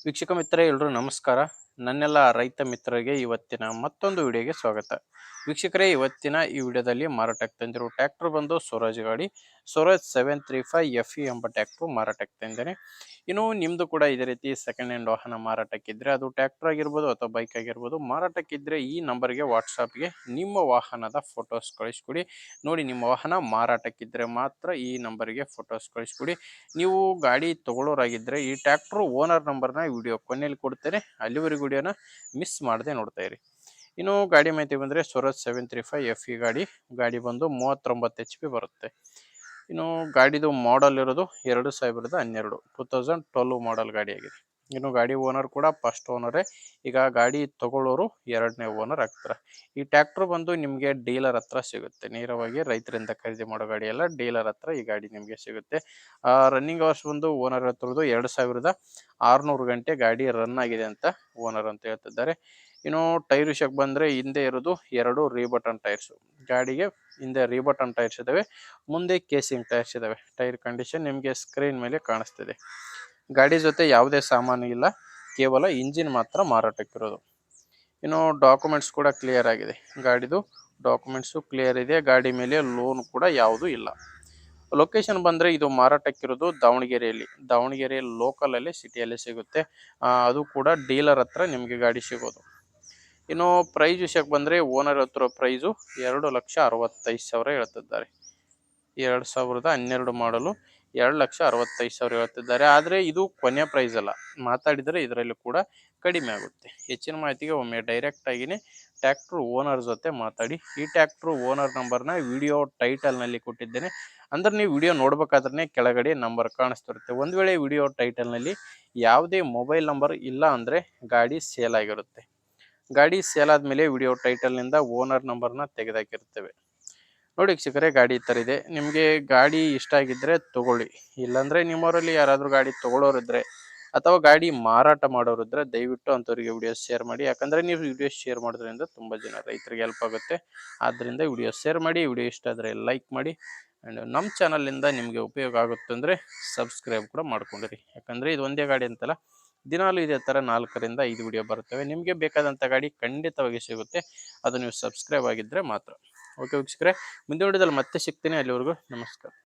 ವೀಕ್ಷಕ ಮಿತ್ರರೇ ಎಲ್ರೂ ನಮಸ್ಕಾರ. ನನ್ನೆಲ್ಲ ರೈತ ಮಿತ್ರರಿಗೆ ಇವತ್ತಿನ ಮತ್ತೊಂದು ವಿಡಿಯೋಗೆ ಸ್ವಾಗತ. ವೀಕ್ಷಕರೇ, ಇವತ್ತಿನ ಈ ವಿಡಿಯೋದಲ್ಲಿ ಮಾರಾಟಕ್ಕೆ ತಂದಿರೋ ಟ್ರ್ಯಾಕ್ಟರ್ ಬಂದು ಸ್ವರಾಜ್ ಗಾಡಿ ಸ್ವರಾಜ್ 735 FE ಎಂಬ ಟ್ರ್ಯಾಕ್ಟರ್ ಮಾರಾಟಕ್ಕೆ ತಂದೇನೆ. ಇನ್ನು ನಿಮ್ಮದು ಕೂಡ ಇದೇ ರೀತಿ ಸೆಕೆಂಡ್ ಹ್ಯಾಂಡ್ ವಾಹನ ಮಾರಾಟಕ್ಕಿದ್ರೆ, ಅದು ಟ್ರ್ಯಾಕ್ಟರ್ ಆಗಿರ್ಬೋದು ಅಥವಾ ಬೈಕ್ ಆಗಿರ್ಬೋದು, ಮಾರಾಟಕ್ಕಿದ್ರೆ ಈ ನಂಬರ್ಗೆ ವಾಟ್ಸಾಪ್ಗೆ ನಿಮ್ಮ ವಾಹನದ ಫೋಟೋಸ್ ಕಳಿಸ್ಕೊಡಿ. ನೋಡಿ, ನಿಮ್ಮ ವಾಹನ ಮಾರಾಟಕ್ಕಿದ್ರೆ ಮಾತ್ರ ಈ ನಂಬರ್ಗೆ ಫೋಟೋಸ್ ಕಳಿಸ್ಕೊಡಿ. ನೀವು ಗಾಡಿ ತಗೊಳ್ಳೋರಾಗಿದ್ದರೆ ಈ ಟ್ರ್ಯಾಕ್ಟರ್ ಓನರ್ ನಂಬರ್ನ ವಿಡಿಯೋ ಕೊನೆಯಲ್ಲಿ ಕೊಡ್ತೇನೆ, ಅಲ್ಲಿವರೆಗೂ ವಿಡಿಯೋನ ಮಿಸ್ ಮಾಡದೆ ನೋಡ್ತಾ ಇರಿ. ಇನ್ನು ಗಾಡಿ ಮಾಹಿತಿ ಬಂದರೆ ಸ್ವರಾಜ್ 735 FE ಗಾಡಿ ಬಂದು 39 HP ಬರುತ್ತೆ. ಇನ್ನು ಗಾಡಿದು ಮಾಡಲ್ ಇರೋದು 2012 2012 ಮಾಡಲ್ ಗಾಡಿ ಆಗಿದೆ. ಇನ್ನು ಗಾಡಿ ಓನರ್ ಕೂಡ ಫಸ್ಟ್ ಓನರೇ. ಈಗ ಗಾಡಿ ತಗೊಳ್ಳೋರು ಎರಡನೇ ಓನರ್ ಆಗ್ತಾರೆ. ಈ ಟ್ರ್ಯಾಕ್ಟರ್ ಬಂದು ನಿಮಗೆ ಡೀಲರ್ ಹತ್ರ ಸಿಗುತ್ತೆ. ನೇರವಾಗಿ ರೈತರಿಂದ ಖರೀದಿ ಮಾಡೋ ಗಾಡಿ ಎಲ್ಲ ಡೀಲರ್ ಹತ್ರ ಈ ಗಾಡಿ ನಿಮಗೆ ಸಿಗುತ್ತೆ. ರನ್ನಿಂಗ್ ಅವರ್ಸ್ ಬಂದು ಓನರ್ ಹತ್ರದ್ದು 2600 ಗಂಟೆ ಗಾಡಿ ರನ್ ಆಗಿದೆ ಅಂತ ಓನರ್ ಅಂತ ಹೇಳ್ತಿದ್ದಾರೆ. ಇನ್ನು ಟೈರ್ ವಿಷಯಕ್ಕೆ ಬಂದರೆ ಹಿಂದೆ ಇರೋದು 2 ರೀಬಟನ್ ಟೈರ್ಸು. ಗಾಡಿಗೆ ಹಿಂದೆ ರೀಬಟನ್ ಟೈರ್ಸ್ ಇದ್ದಾವೆ, ಮುಂದೆ ಕೇಸಿಂಗ್ ಟೈರ್ಸ್ ಇದ್ದಾವೆ. ಟೈರ್ ಕಂಡೀಷನ್ ನಿಮಗೆ ಸ್ಕ್ರೀನ್ ಮೇಲೆ ಕಾಣಿಸ್ತಿದೆ. ಗಾಡಿ ಜೊತೆ ಯಾವುದೇ ಸಾಮಾನು ಇಲ್ಲ, ಕೇವಲ ಇಂಜಿನ್ ಮಾತ್ರ ಮಾರಾಟಕ್ಕಿರೋದು. ಇನ್ನು ಡಾಕ್ಯುಮೆಂಟ್ಸ್ ಕೂಡ ಕ್ಲಿಯರ್ ಆಗಿದೆ. ಗಾಡಿದು ಡಾಕ್ಯುಮೆಂಟ್ಸು ಕ್ಲಿಯರ್ ಇದೆ. ಗಾಡಿ ಮೇಲೆ ಲೋನ್ ಕೂಡ ಯಾವುದೂ ಇಲ್ಲ. ಲೊಕೇಶನ್ ಬಂದರೆ ಇದು ಮಾರಾಟಕ್ಕಿರೋದು ದಾವಣಗೆರೆ ಲೋಕಲಲ್ಲಿ ಸಿಟಿಯಲ್ಲಿ ಸಿಗುತ್ತೆ. ಅದು ಕೂಡ ಡೀಲರ್ ಹತ್ರ ನಿಮಗೆ ಗಾಡಿ ಸಿಗೋದು. ಇನ್ನು ಪ್ರೈಸ್ ವಿಷಯಕ್ಕೆ ಬಂದರೆ ಓನರ್ ಹತ್ರ ಪ್ರೈಸು 2,65,000 ಹೇಳ್ತಿದ್ದಾರೆ. 2012 ಮಾಡಲು 2,65,000 ಹೇಳ್ತಿದ್ದಾರೆ. ಆದರೆ ಇದು ಕೊನೆಯ ಪ್ರೈಸ್ ಅಲ್ಲ, ಮಾತಾಡಿದರೆ ಇದರಲ್ಲಿ ಕೂಡ ಕಡಿಮೆ ಆಗುತ್ತೆ. ಹೆಚ್ಚಿನ ಮಾಹಿತಿಗೆ ಒಮ್ಮೆ ಡೈರೆಕ್ಟ್ ಆಗಿನೇ ಟ್ರ್ಯಾಕ್ಟ್ರ್ ಓನರ್ ಜೊತೆ ಮಾತಾಡಿ. ಈ ಟ್ರ್ಯಾಕ್ಟ್ರ್ ಓನರ್ ನಂಬರ್ನ ವಿಡಿಯೋ ಟೈಟಲ್ನಲ್ಲಿ ಕೊಟ್ಟಿದ್ದೇನೆ. ಅಂದರೆ ನೀವು ವಿಡಿಯೋ ನೋಡ್ಬೇಕಾದ್ರೆ ಕೆಳಗಡೆ ನಂಬರ್ ಕಾಣಿಸ್ತಿರುತ್ತೆ. ಒಂದು ವೇಳೆ ವಿಡಿಯೋ ಟೈಟಲ್ನಲ್ಲಿ ಯಾವುದೇ ಮೊಬೈಲ್ ನಂಬರ್ ಇಲ್ಲ ಅಂದರೆ ಗಾಡಿ ಸೇಲ್ ಆಗಿರುತ್ತೆ. ಗಾಡಿ ಸೇಲ್ ಆದಮೇಲೆ ವಿಡಿಯೋ ಟೈಟಲ್ನಿಂದ ಓನರ್ ನಂಬರ್ನ ತೆಗೆದಾಕಿರ್ತೇವೆ. ನೋಡಿ ವೀಕ್ಷಕರೇ, ಗಾಡಿ ಈ ಥರ ಇದೆ. ನಿಮಗೆ ಗಾಡಿ ಇಷ್ಟ ಆಗಿದ್ದರೆ ತೊಗೊಳ್ಳಿ. ಇಲ್ಲಾಂದರೆ ನಿಮ್ಮವರಲ್ಲಿ ಯಾರಾದರೂ ಗಾಡಿ ತೊಗೊಳ್ಳೋರಿದ್ದರೆ ಅಥವಾ ಗಾಡಿ ಮಾರಾಟ ಮಾಡೋರಿದ್ದರೆ ದಯವಿಟ್ಟು ಅಂಥವ್ರಿಗೆ ವಿಡಿಯೋ ಶೇರ್ ಮಾಡಿ. ಯಾಕಂದರೆ ನೀವು ವಿಡಿಯೋ ಶೇರ್ ಮಾಡೋದ್ರಿಂದ ತುಂಬ ಜನ ರೈತರಿಗೆ ಹೆಲ್ಪ್ ಆಗುತ್ತೆ. ಆದ್ದರಿಂದ ವಿಡಿಯೋ ಶೇರ್ ಮಾಡಿ. ವಿಡಿಯೋ ಇಷ್ಟ ಆದರೆ ಲೈಕ್ ಮಾಡಿ. ಆ್ಯಂಡ್ ನಮ್ಮ ಚಾನಲಿಂದ ನಿಮಗೆ ಉಪಯೋಗ ಆಗುತ್ತೆ ಅಂದರೆ ಸಬ್ಸ್ಕ್ರೈಬ್ ಕೂಡ ಮಾಡ್ಕೊಂಡಿರಿ. ಯಾಕಂದರೆ ಇದು ಒಂದೇ ಗಾಡಿ ಅಂತಲ್ಲ, ದಿನಾಲೂ ಇದೇ ಥರ 4ರಿಂದ 5 ವಿಡಿಯೋ ಬರ್ತವೆ. ನಿಮಗೆ ಬೇಕಾದಂಥ ಗಾಡಿ ಖಂಡಿತವಾಗಿ ಸಿಗುತ್ತೆ, ಅದು ನೀವು ಸಬ್ಸ್ಕ್ರೈಬ್ ಆಗಿದ್ದರೆ ಮಾತ್ರ. ಓಕೆ ವೀಕ್ಷಕರೇ, ಮುಂದಿನ ವಿಡಿಯೋದಲ್ಲಿ ಮತ್ತೆ ಸಿಗ್ತೀನಿ. ಅಲ್ಲಿವರೆಗೂ ನಮಸ್ಕಾರ.